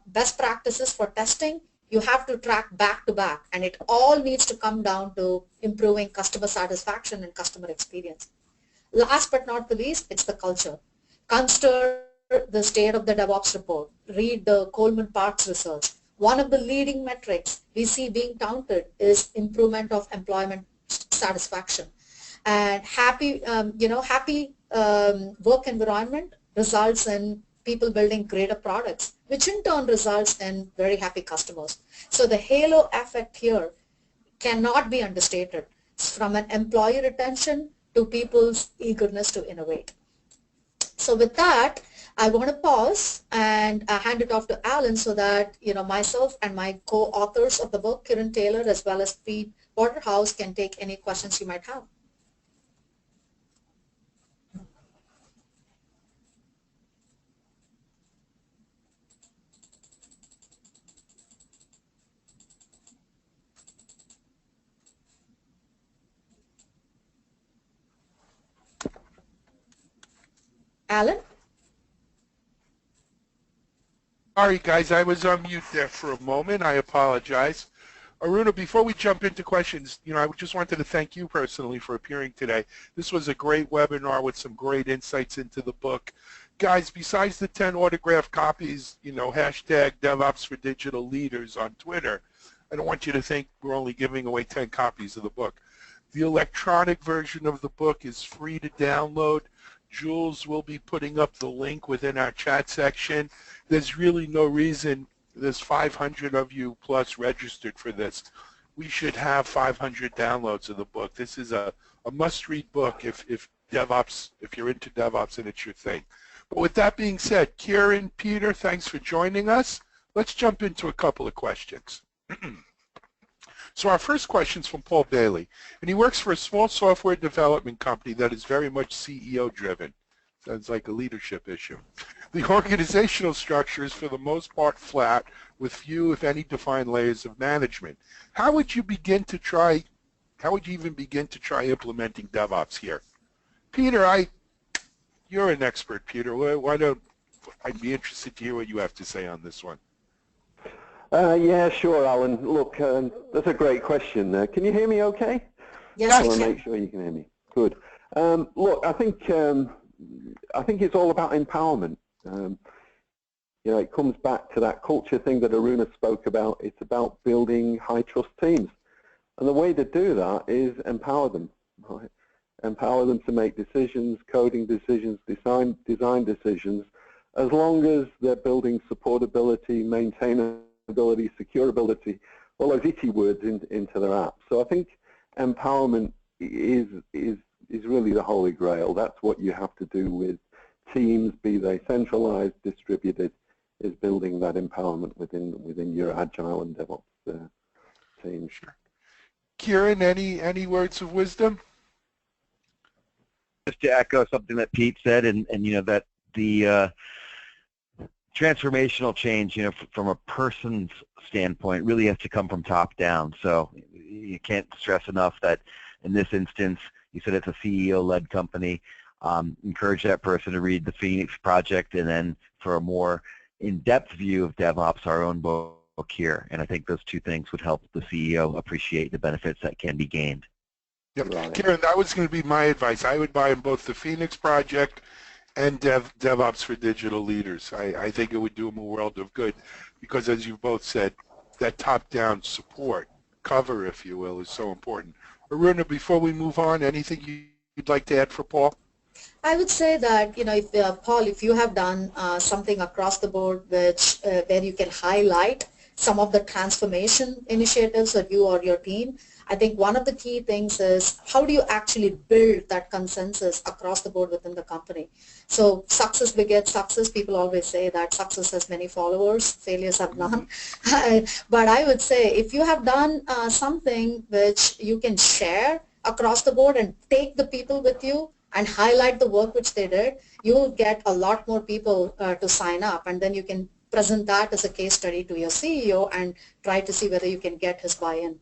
best practices for testing, you have to track back to back, and it all needs to come down to improving customer satisfaction and customer experience. Last but not the least, it's the culture. Consider the State of the DevOps report. Read the Coleman Parks research. One of the leading metrics we see being touted is improvement of employment satisfaction. And happy work environment results in people building greater products, which in turn results in very happy customers. So the halo effect here cannot be understated, from an employee retention to people's eagerness to innovate. So with that, I want to pause and hand it off to Alan so that myself and my co-authors of the book, Kiran Taylor, as well as Pete Waterhouse, can take any questions you might have. Alan? Sorry, guys, I was on mute there for a moment. I apologize. Aruna, before we jump into questions, I just wanted to thank you personally for appearing today. This was a great webinar with some great insights into the book. Guys, besides the 10 autographed copies, hashtag DevOps for Digital Leaders on Twitter, I don't want you to think we're only giving away 10 copies of the book. The electronic version of the book is free to download. Jules will be putting up the link within our chat section. There's really no reason there's 500 of you plus registered for this. We should have 500 downloads of the book. This is a must-read book if you're into DevOps and it's your thing. But with that being said, Kieran, Peter, thanks for joining us. Let's jump into a couple of questions. So our first question is from Paul Bailey, and he works for a small software development company that is very much CEO driven. Sounds like a leadership issue. The organizational structure is for the most part flat with few, if any, defined layers of management. How would you even begin to try implementing DevOps here? Peter, you're an expert, Peter. I'd be interested to hear what you have to say on this one. Yeah, sure, Alan. Look, that's a great question. Can you hear me okay? Yes, I want to make sure you can hear me. Good. Look, I think it's all about empowerment. You know, it comes back to that culture thing that Aruna spoke about. It's about building high-trust teams. And the way to do that is empower them. Right? Empower them to make decisions, coding decisions, design decisions, as long as they're building supportability, maintainability, securability, all those itchy words into their app. So I think empowerment is really the holy grail. That's what you have to do with teams, be they centralized, distributed, is building that empowerment within your Agile and DevOps team. Sure. Kieran, any words of wisdom? Just to echo something that Pete said, and you know that the transformational change, you know, from a person's standpoint, really has to come from top down. So you can't stress enough that in this instance, you said it's a CEO-led company. Encourage that person to read the Phoenix Project, and then for a more in-depth view of DevOps, our own book here. And I think those two things would help the CEO appreciate the benefits that can be gained. Yep. Right. Kieran, that was going to be my advice. I would buy in both the Phoenix Project and DevOps for Digital Leaders. I think it would do them a world of good because, as you both said, that top-down support, cover, if you will, is so important. Aruna, before we move on, anything you'd like to add for Paul? I would say that, you know, if Paul, if you have done something across the board which where you can highlight some of the transformation initiatives that you or your team, I think one of the key things is how do you actually build that consensus across the board within the company? So success begets success. People always say that success has many followers, failures have none. But I would say if you have done something which you can share across the board and take the people with you and highlight the work which they did, you will get a lot more people to sign up, and then you can present that as a case study to your CEO and try to see whether you can get his buy-in.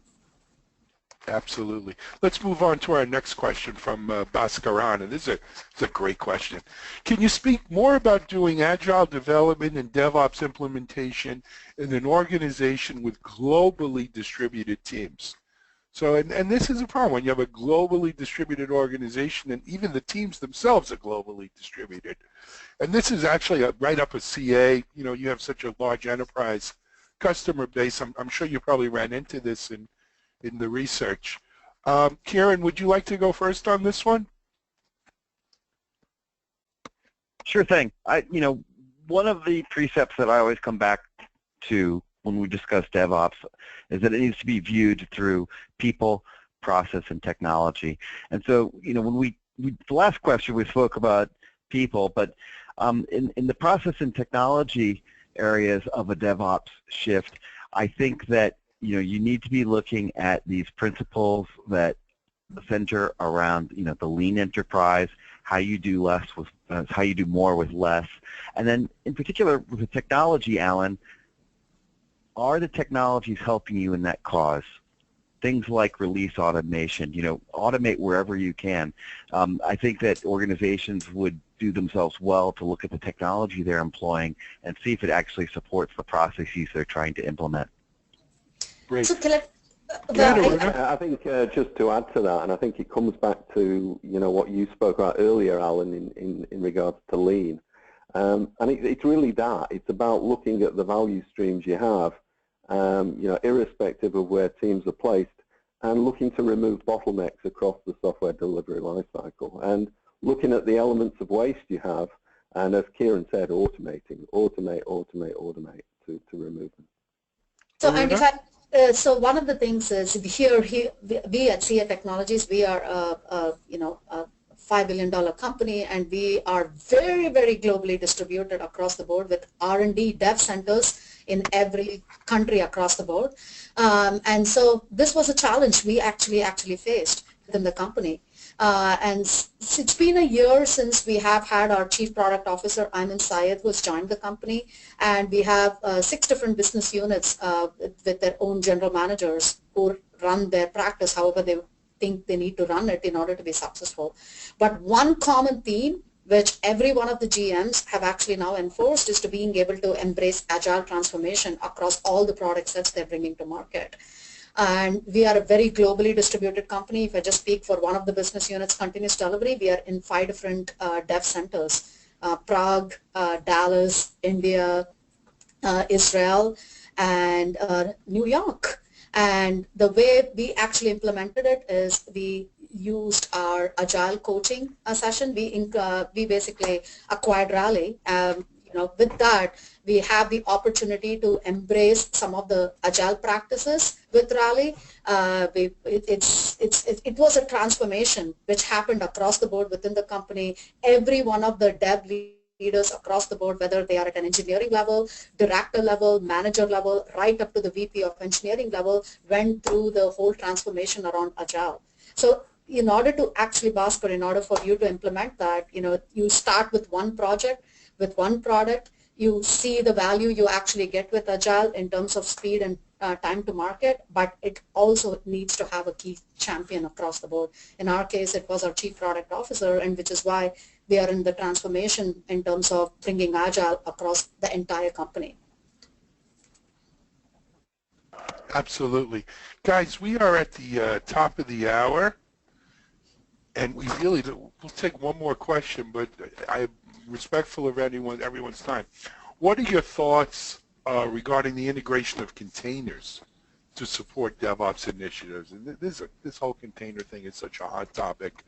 Absolutely. Let's move on to our next question from Bhaskaran, and this is a great question. Can you speak more about doing Agile development and DevOps implementation in an organization with globally distributed teams? So, and this is a problem when you have a globally distributed organization, and even the teams themselves are globally distributed. And this is actually right up a CA. You know, you have such a large enterprise customer base. I'm sure you probably ran into this in the research. Kieran, would you like to go first on this one? Sure thing. You know, one of the precepts that I always come back to when we discuss DevOps is that it needs to be viewed through people, process, and technology. And so, you know, when the last question we spoke about people, but in the process and technology areas of a DevOps shift, I think that, you know, you need to be looking at these principles that center around, you know, the lean enterprise, how you do how you do more with less, and then in particular with the technology, Alan, are the technologies helping you in that cause? Things like release automation, you know, automate wherever you can. I think that organizations would do themselves well to look at the technology they're employing and see if it actually supports the processes they're trying to implement. Great. So I think just to add to that, and I think it comes back to, you know, what you spoke about earlier, Alan, in regards to lean. And it's really that. It's about looking at the value streams you have, you know, irrespective of where teams are placed, and looking to remove bottlenecks across the software delivery lifecycle, and looking at the elements of waste you have, and as Kieran said, automate to remove them. So, and if so one of the things is here we at CA Technologies, we are you know, $5 billion company, and we are very, very globally distributed across the board with R&D dev centers in every country across the board. And so this was a challenge we actually faced within the company. And it's been a year since we have had our Chief Product Officer, Ayman Syed, who has joined the company, and we have 6 different business units with their own general managers who run their practice however they think they need to run it in order to be successful. But one common theme which every one of the GMs have actually now enforced is to being able to embrace agile transformation across all the product sets they're bringing to market. And we are a very globally distributed company. If I just speak for one of the business units, continuous delivery, we are in 5 different dev centers, Prague, Dallas, India, Israel, and New York. And the way we actually implemented it is we used our agile coaching session. We basically acquired Rally. With that, we have the opportunity to embrace some of the agile practices with Rally. It was a transformation which happened across the board within the company. Every one of the dev leaders across the board, whether they are at an engineering level, director level, manager level, right up to the VP of engineering level, went through the whole transformation around agile. So in order to actually, Bhaskar, in order for you to implement that, you start with one project, with one product, you see the value you actually get with agile in terms of speed and time to market, but it also needs to have a key champion across the board. In our case, it was our Chief Product Officer, and which is why we are in the transformation in terms of bringing agile across the entire company. Absolutely. Guys, we are at the top of the hour, and we'll take one more question, but I'm respectful of everyone's time. What are your thoughts regarding the integration of containers to support DevOps initiatives? And this whole container thing is such a hot topic.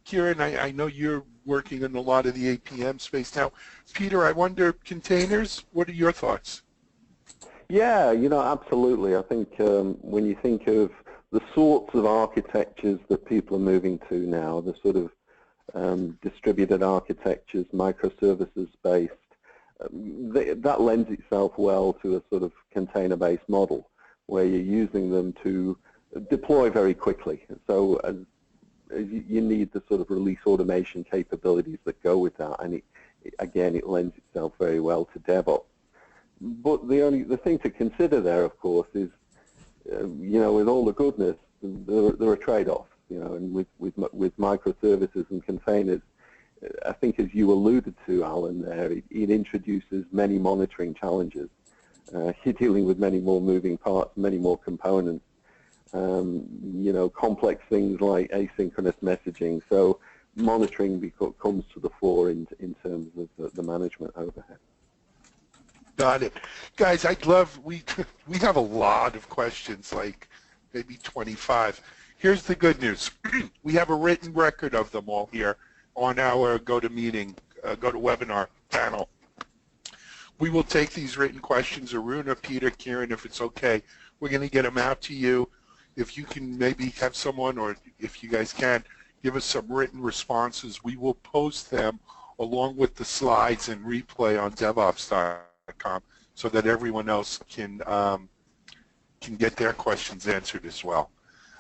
Kieran, I know you're working in a lot of the APM space now. Peter, I wonder, containers, what are your thoughts? Yeah, absolutely. I think when you think of the sorts of architectures that people are moving to now, the sort of distributed architectures, microservices based, that lends itself well to a sort of container-based model where you're using them to deploy very quickly. So you need the sort of release automation capabilities that go with that, and it lends itself very well to DevOps. But the thing to consider there, of course, is with all the goodness, there are trade-offs. And with microservices and containers, I think as you alluded to, Alan, there, it introduces many monitoring challenges. You're dealing with many more moving parts, many more components, complex things like asynchronous messaging. So monitoring comes to the fore in terms of the management overhead. Got it. Guys, we have a lot of questions, like maybe 25. Here's the good news. We have a written record of them all here on our GoToWebinar panel. We will take these written questions, Aruna, Peter, Kieran, if it's okay. We're going to get them out to you. If you can maybe have someone, or if you guys can, give us some written responses. We will post them along with the slides and replay on DevOps.com so that everyone else can get their questions answered as well.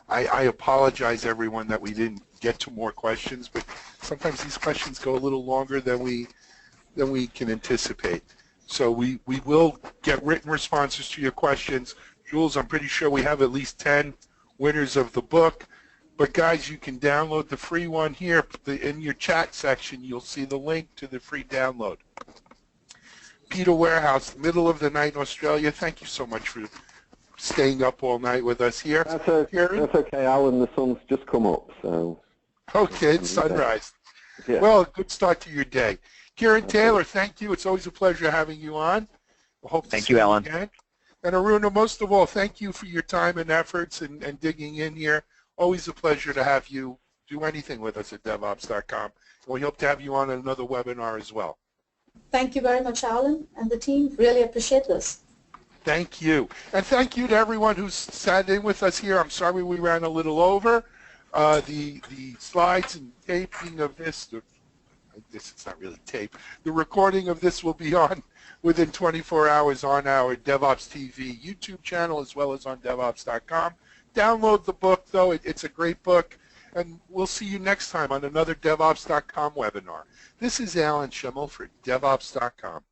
I apologize, everyone, that we didn't get to more questions, but sometimes these questions go a little longer than we can anticipate. So we will get written responses to your questions. Jules, I'm pretty sure we have at least 10 winners of the book. But guys, you can download the free one here. In your chat section, you'll see the link to the free download. Peter Warehouse, middle of the night in Australia, thank you so much for staying up all night with us here. That's okay, Alan. The sun's just come up, so. Okay, it's sunrise. Yeah. Well, good start to your day. Kieran Taylor, thank you. It's always a pleasure having you on. We'll hope to see you Alan. again. And Aruna, most of all, thank you for your time and efforts and digging in here. Always a pleasure to have you do anything with us at DevOps.com. And we hope to have you on another webinar as well. Thank you very much, Alan and the team. Really appreciate this. Thank you. And thank you to everyone who's sat in with us here. I'm sorry we ran a little over. The slides and taping of this, I guess it's not really tape, the recording of this will be on within 24 hours on our DevOps TV YouTube channel as well as on DevOps.com. Download the book, though. It's a great book. And we'll see you next time on another DevOps.com webinar. This is Alan Shimel for DevOps.com.